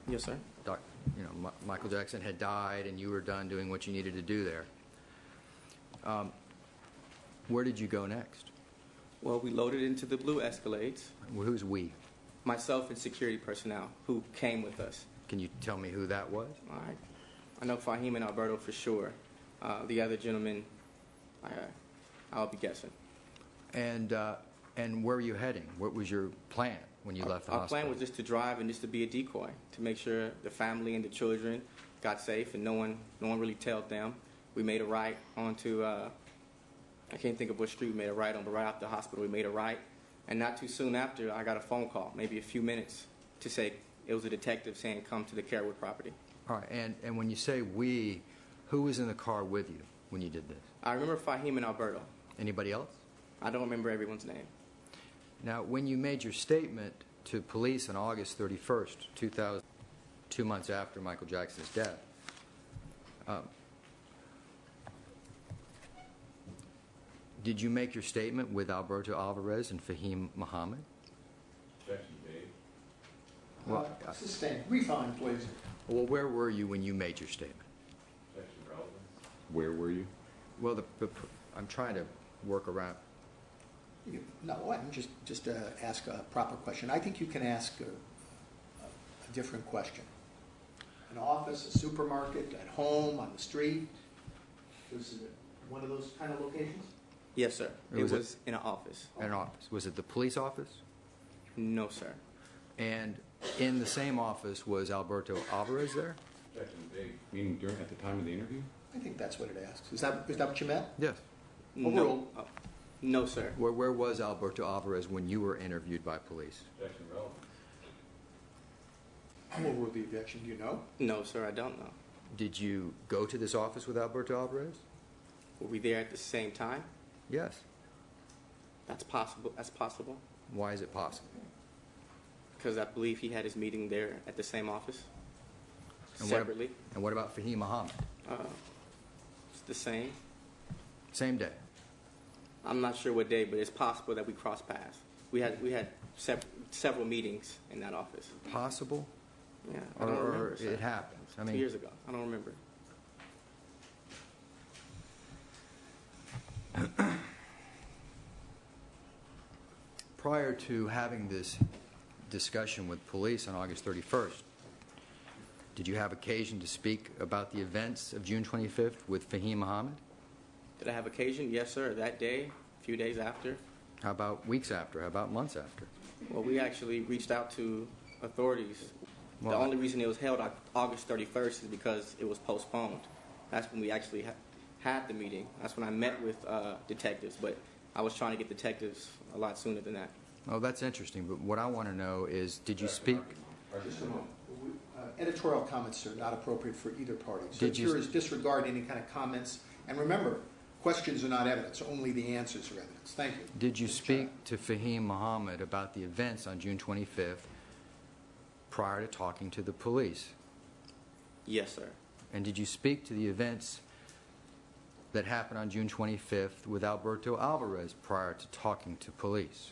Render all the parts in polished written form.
Yes, sir. Michael Jackson had died and you were done doing what you needed to do there. Where did you go next? Well, we loaded into the blue Escalades. Well, who's we? Myself and security personnel who came with us. Can you tell me who that was? All right. I know Fahim and Alberto for sure. The other gentleman, I'll be guessing. And where were you heading? What was your plan when you left the hospital? Our plan was just to drive and just to be a decoy, to make sure the family and the children got safe and no one really tailed them. We made a right onto, I can't think of what street we made a right on, but right after the hospital we made a right. And not too soon after, I got a phone call, maybe a few minutes, to say it was a detective saying come to the Carolwood property. All right, and when you say we, who was in the car with you when you did this? I remember Fahim and Alberto. Anybody else? I don't remember everyone's name. Now, when you made your statement to police on August 31st, 2000, 2 months after Michael Jackson's death, did you make your statement with Alberto Alvarez and Fahim Muhammad? Objection, Dave. Well, Sustained. Refine, please. Well, where were you when you made your statement? Objection, relevant. Where were you? Well, I'm trying to work around. No, I can just ask a proper question. I think you can ask a different question. An office, a supermarket, at home, on the street. Was it one of those kind of locations? Yes, sir. It was in an office. In an office. Was it the police office? No, sir. And in the same office was Alberto Alvarez there? Objection, Dave. Meaning at the time of the interview? I think that's what it asks. Is that what you meant? Yes. No, no, sir. Where was Alberto Alvarez when you were interviewed by police? Objection, relevant. What were the objection? Do you know? No, sir, I don't know. Did you go to this office with Alberto Alvarez? Were we there at the same time? Yes. That's possible. That's possible. Why is it possible? Because I believe he had his meeting there at the same office, And separately. And what about Fahim Muhammad? It's the same. Same day. I'm not sure what day, but it's possible that we crossed paths. We had several meetings in that office. Possible? Yeah, I don't remember. Or it happens. I mean, 2 years ago. I don't remember. prior to having this discussion with police on August 31st, did you have occasion to speak about the events of June 25th with Fahim Muhammad? Did I have occasion? Yes, sir. That day, a few days after. How about weeks after? How about months after? Well, we actually reached out to authorities. The only reason it was held on August 31st is because it was postponed. That's when we actually had the meeting. That's when I met with detectives, but I was trying to get detectives a lot sooner than that. Oh, that's interesting, but what I want to know is, did you speak? Just a moment. Editorial comments are not appropriate for either party. So Did you- jurors disregard any kind of comments. And remember, questions are not evidence. Only the answers are evidence. Thank you. Did you speak to Fahim Muhammad about the events on June 25th prior to talking to the police? Yes, sir. And did you speak to the events that happened on June 25th with Alberto Alvarez prior to talking to police?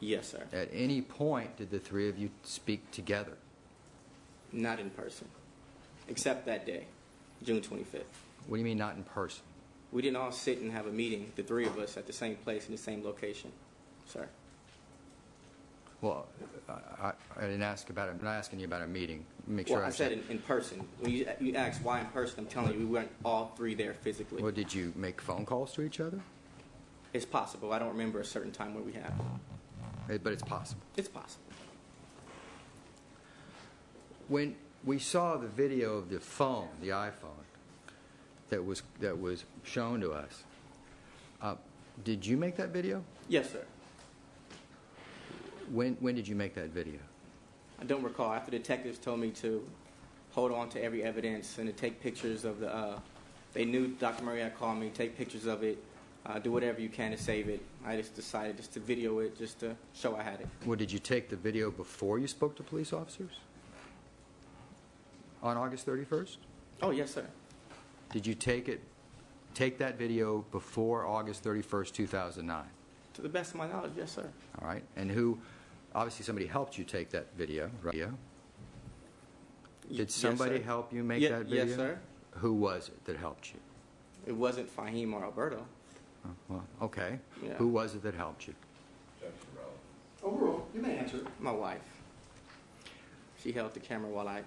Yes, sir. At any point, did the three of you speak together? Not in person, except that day, June 25th. What do you mean not in person? We didn't all sit and have a meeting, the three of us, at the same place in the same location, sir. Well, I didn't ask about it. I'm not asking you about a meeting. Make sure Well, I said in person. When you asked why in person, I'm telling you, we weren't all three there physically. Well, did you make phone calls to each other? It's possible. I don't remember a certain time where we have. But it's possible. It's possible. When we saw the video of the phone, the iPhone, that was shown to us, did you make that video? Yes, sir. When did you make that video? I don't recall. After detectives told me to hold on to every evidence and to take pictures of the, they knew Dr. Murray had called me, take pictures of it, do whatever you can to save it. I just decided just to video it, just to show I had it. Well, did you take the video before you spoke to police officers? On August 31st? Oh, yes, sir. Did you take that video before August 31st, 2009? To the best of my knowledge, yes, sir. All right. And who, obviously somebody helped you take that video, right? Did somebody sir. help you make Ye- that video? Yes, sir. Who was it that helped you? It wasn't Fahim or Alberto. Oh, well, okay. Yeah. Who was it that helped you? Objection relevant. Overruled. You may answer. My wife. She held the camera while I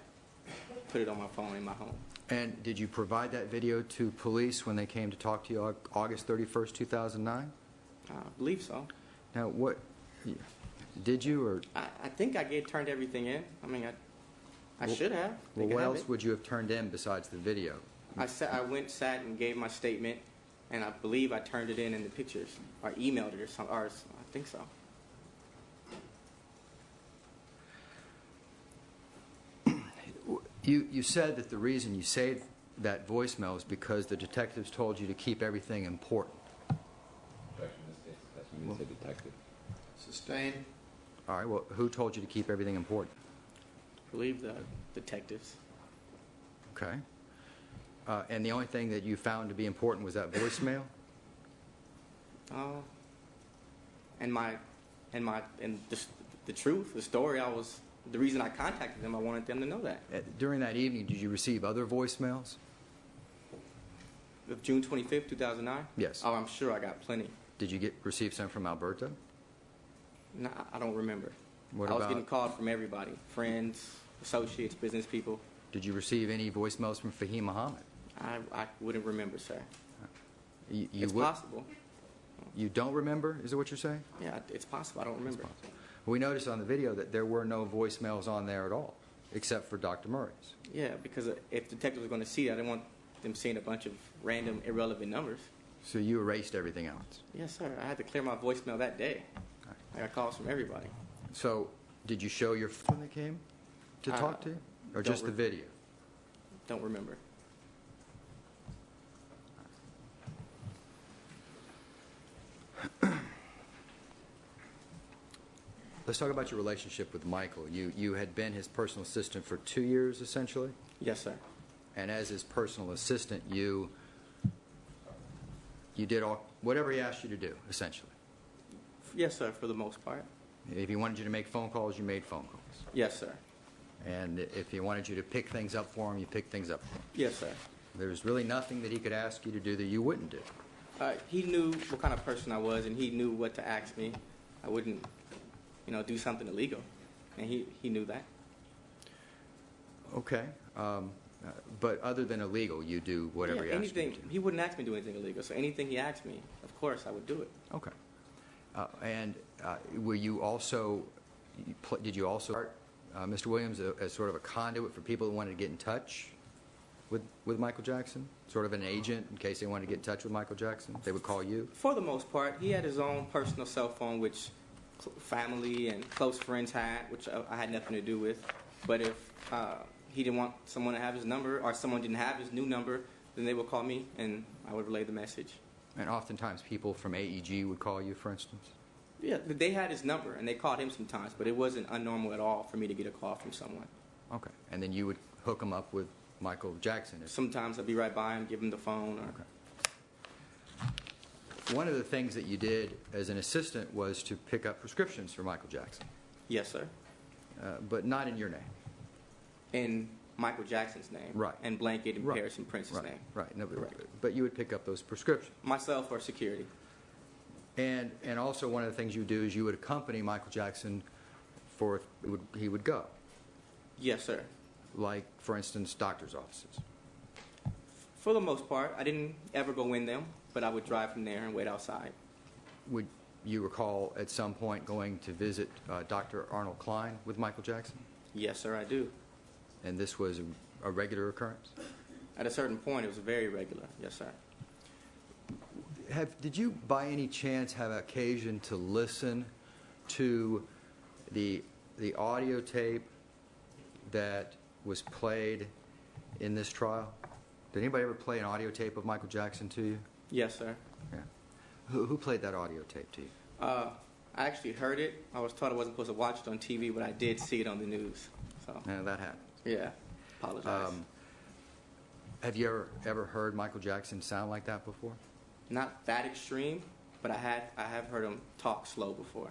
put it on my phone in my home. And did you provide that video to police when they came to talk to you August 31st, 2009? I believe so. Now, what did you or I think I turned everything in. I mean, I Well- should have. They well, can what have else it. would you have turned in besides the video? I sat and gave my statement, and I believe I turned it in the pictures, or emailed it or something. Or I think so. You said that the reason you saved that voicemail is because the detectives told you to keep everything important. Objection, this case is testimony, say detective. Sustained. All right, well, who told you to keep everything important? I believe the detectives. Okay. And the only thing that you found to be important was that voicemail? And the truth, the story. The reason I contacted them. I wanted them to know that. During that evening, did you receive other voicemails? Of June 25th, 2009. Yes. Oh, I'm sure I got plenty. Did you receive some from Alberto? No, I don't remember. What I was about- getting called from everybody, friends, associates, business people. Did you receive any voicemails from Fahim Muhammad? I wouldn't remember, sir. You It's would- possible. You don't remember? Is that what you're saying? Yeah, it's possible. I don't remember. We noticed on the video that there were no voicemails on there at all, except for Dr. Murray's. Yeah, because if detectives were going to see it, I didn't want them seeing a bunch of random, irrelevant numbers. So you erased everything else. Yes, sir. I had to clear my voicemail that day. I got calls from everybody. So did you show your phone when they came to talk to you? Or don't just the re- video? Don't remember. Let's talk about your relationship with Michael. You had been his personal assistant for 2 years, essentially? Yes, sir. And as his personal assistant, you did whatever he asked you to do, essentially. Yes, sir, for the most part. If he wanted you to make phone calls, you made phone calls. Yes, sir. And if he wanted you to pick things up for him, you picked things up for him. Yes, sir. There's really nothing that he could ask you to do that you wouldn't do. He knew what kind of person I was, and he knew what to ask me. I wouldn't, do something illegal, and he knew that. Okay. But other than illegal, you do whatever he asks you to anything. do. He wouldn't ask me to do anything illegal, so anything he asked me, of course, I would do it. Okay. And were you also, did you also start, Mr. Williams, as sort of a conduit for people who wanted to get in touch with Michael Jackson? Sort of an agent in case they wanted to get in touch with Michael Jackson? They would call you? For the most part, he had his own personal cell phone, which family and close friends had, which I had nothing to do with. But if he didn't want someone to have his number, or someone didn't have his new number, then they would call me, and I would relay the message. And oftentimes people from AEG would call you, for instance? Yeah, they had his number, and they called him sometimes, but it wasn't unnormal at all for me to get a call from someone. Okay. And then you would hook him up with Michael Jackson? Sometimes I'd be right by him, give him the phone. Or Okay. One of the things that you did as an assistant was to pick up prescriptions for Michael Jackson, Yes, sir. but not in your name. In Michael Jackson's name. Right. And blanket in Right. Harrison Prince's Right, name. right. No, Correct. but you would pick up those prescriptions. Myself or security. And also one of the things you would do is you would accompany Michael Jackson for he would go, Yes, sir. like, for instance, doctor's offices. For the most part, I didn't ever go in them, but I would drive from there and wait outside. Would you recall at some point going to visit Dr. Arnold Klein with Michael Jackson? Yes, sir, I do. And this was a regular occurrence? At a certain point, it was very regular. Yes, sir. Did you, by any chance, have occasion to listen to the audio tape that was played in this trial? Did anybody ever play an audio tape of Michael Jackson to you? Yes, sir. Yeah. Who played that audio tape to you? I actually heard it. I was told I wasn't supposed to watch it on TV, but I did see it on the news. So, That happened. yeah, apologize. Have you ever heard Michael Jackson sound like that before? Not that extreme, but I have heard him talk slow before.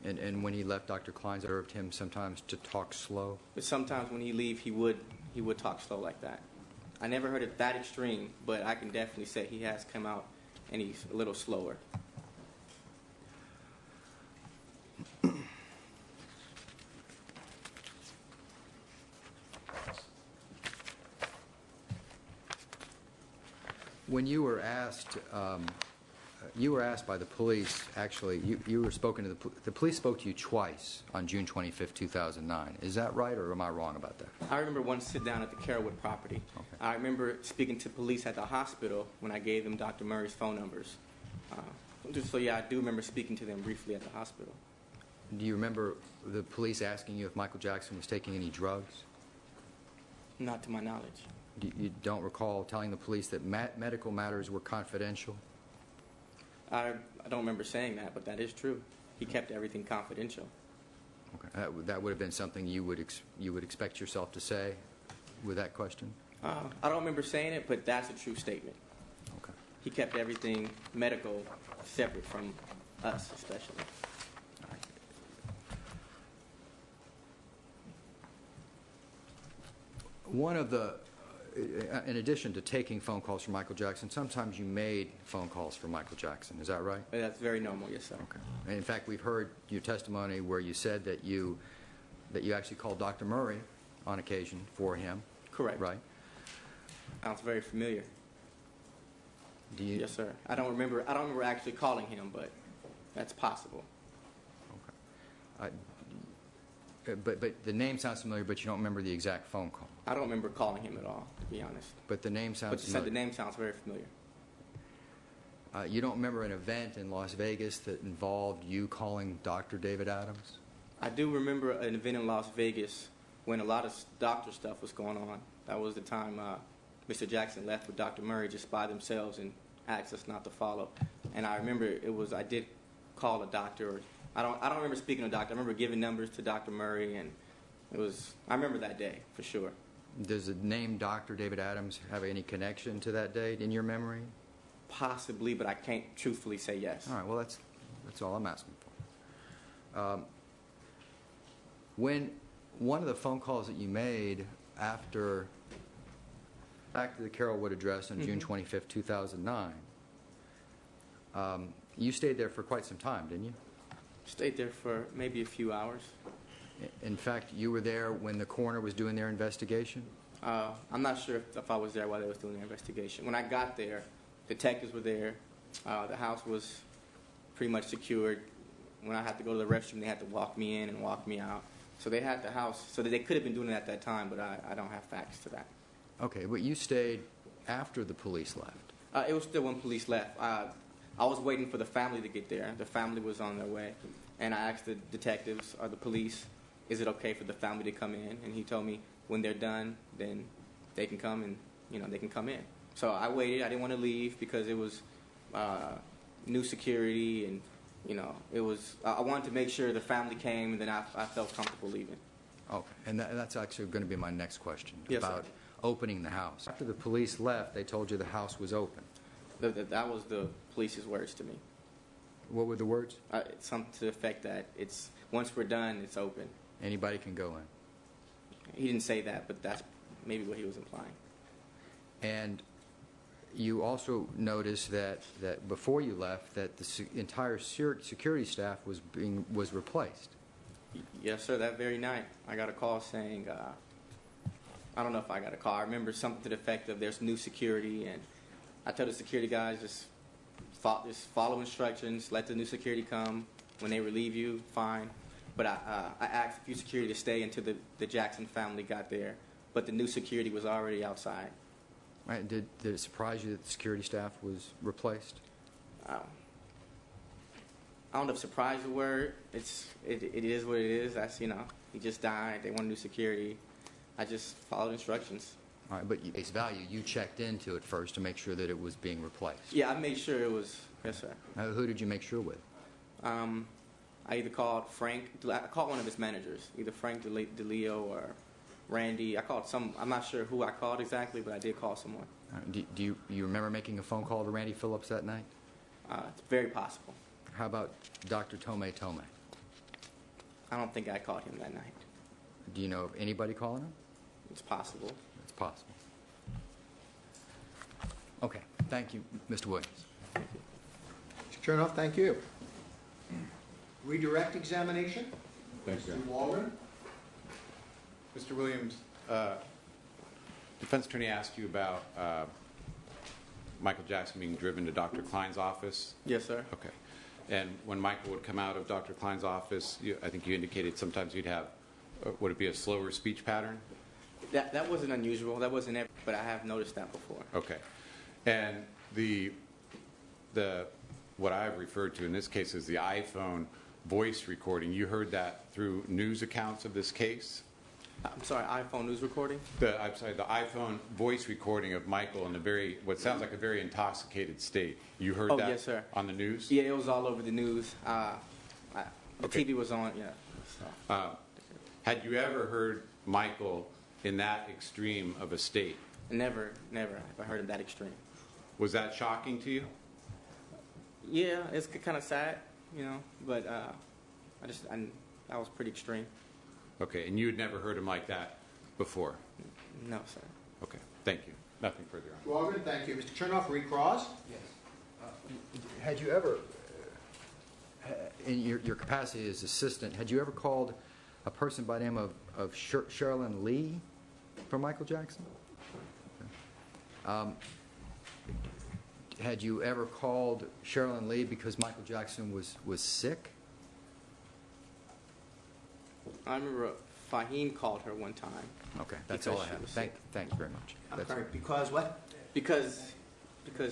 And when he left, Dr. Kleins observed him sometimes to talk slow. But sometimes when he leave, he would talk slow like that. I never heard it that extreme, but I can definitely say he has come out and he's a little slower. When you were asked by the police, actually, you were spoken to, the police spoke to you twice on June 25th, 2009. Is that right, or am I wrong about that? I remember one sit down at the Carolwood property. Okay. I remember speaking to police at the hospital when I gave them Dr. Murray's phone numbers. So yeah, I do remember speaking to them briefly at the hospital. Do you remember the police asking you if Michael Jackson was taking any drugs? Not to my knowledge. You don't recall telling the police that medical matters were confidential? I don't remember saying that, but that is true. He kept everything confidential. Okay. That would have been something you would expect yourself to say with that question? I don't remember saying it, but that's a true statement. Okay. He kept everything medical separate from us, especially. All right. One of the, in addition to taking phone calls from Michael Jackson, sometimes you made phone calls for Michael Jackson. Is that right? That's very normal, yes, sir. Okay. And in fact, we've heard your testimony where you said that you actually called Dr. Murray on occasion for him. Correct. Right? Sounds very familiar. Do you? Yes, sir. I don't remember actually calling him, but that's possible. Okay. But the name sounds familiar, but you don't remember the exact phone call. I don't remember calling him at all, to be honest. But the name sounds But you familiar. said the name sounds very familiar. You don't remember an event in Las Vegas that involved you calling Dr. David Adams? I do remember an event in Las Vegas when a lot of doctor stuff was going on. That was the time Mr. Jackson left with Dr. Murray just by themselves and asked us not to follow. And I remember I did call a doctor. I don't remember speaking to a doctor. I remember giving numbers to Dr. Murray, and I remember that day for sure. Does the name Dr. David Adams have any connection to that date in your memory? Possibly, but I can't truthfully say yes. All right, well, that's all I'm asking for. When one of the phone calls that you made after the Carolwood address on June 25th, 2009, you stayed there for quite some time, didn't you? Stayed there for maybe a few hours. In fact, you were there when the coroner was doing their investigation? I'm not sure if I was there while they was doing their investigation. When I got there, detectives were there. The house was pretty much secured. When I had to go to the restroom, they had to walk me in and walk me out. So they had the house, so they could have been doing it at that time, but I don't have facts to that. Okay, but you stayed after the police left. It was still when police left. I was waiting for the family to get there. The family was on their way. And I asked the detectives or the police, is it okay for the family to come in? And he told me when they're done, then they can come and, they can come in. So I waited. I didn't want to leave because it was new security and, I wanted to make sure the family came and then I felt comfortable leaving. Okay, and that's actually going to be my next question Yes, about sir. opening the house. After the police left, they told you the house was open. That was the police's words to me. What were the words? It's something to the effect that once we're done, it's open. Anybody can go in. He didn't say that, but that's maybe what he was implying. And you also noticed that before you left, that the entire security staff was replaced. Yes, sir. That very night, I got a call saying, I don't know if I got a call. I remember something to the effect of there's new security, and I told the security guys just follow instructions, let the new security come. When they relieve you, fine. But I asked a few security to stay until the Jackson family got there. But the new security was already outside. Right? Did it surprise you that the security staff was replaced? I don't know if surprise is the word. It is what it is. That's, he just died. They want new security. I just followed instructions. All right, but face value, you checked into it first to make sure that it was being replaced. Yeah, I made sure it was. Yes, sir. Who did you make sure with? I either called Frank. I called one of his managers, either Frank DeLeo or Randy. I called some. I'm not sure who I called exactly, but I did call someone. Do you remember making a phone call to Randy Phillips that night? It's very possible. How about Dr. Tome? I don't think I called him that night. Do you know of anybody calling him? It's possible. It's possible. Okay, thank you, Mr. Williams. Mr. Chernoff, thank you. Redirect examination? Thanks, Mr. Walgren? Mr. Williams, defense attorney asked you about Michael Jackson being driven to Dr. Klein's office. Yes, sir. Okay. And when Michael would come out of Dr. Klein's office, I think you indicated sometimes you'd have, would it be a slower speech pattern? That wasn't unusual. That wasn't ever, but I have noticed that before. Okay. And what I've referred to in this case is the iPhone voice recording. You heard that through news accounts of this case? I'm sorry, iPhone news recording? The iPhone voice recording of Michael in what sounds like a very intoxicated state. You heard that yes, sir. on the news? Yeah, it was all over the news. The Okay. TV was on, yeah. So. Had you ever heard Michael in that extreme of a state? Never have I heard of that extreme. Was that shocking to you? Yeah, it's kind of sad, but that was pretty extreme. Okay, and you had never heard him like that before? No, sir. Okay, thank you. Nothing further on. Mr. Walgren, thank you. Mr. Chernoff, recross? Yes. Had you ever, in your capacity as assistant, had you ever called a person by the name of Sherilyn Lee for Michael Jackson? Had you ever called Sherilyn Lee because Michael Jackson was sick? I remember Fahim called her one time. Okay, that's Because all I she have. was Thank sick. you very much. I'm That's sorry, it. because what? Because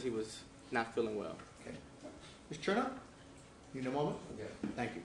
he was not feeling well. Okay. Mr. Chernoff? You need a moment? Okay. Thank you.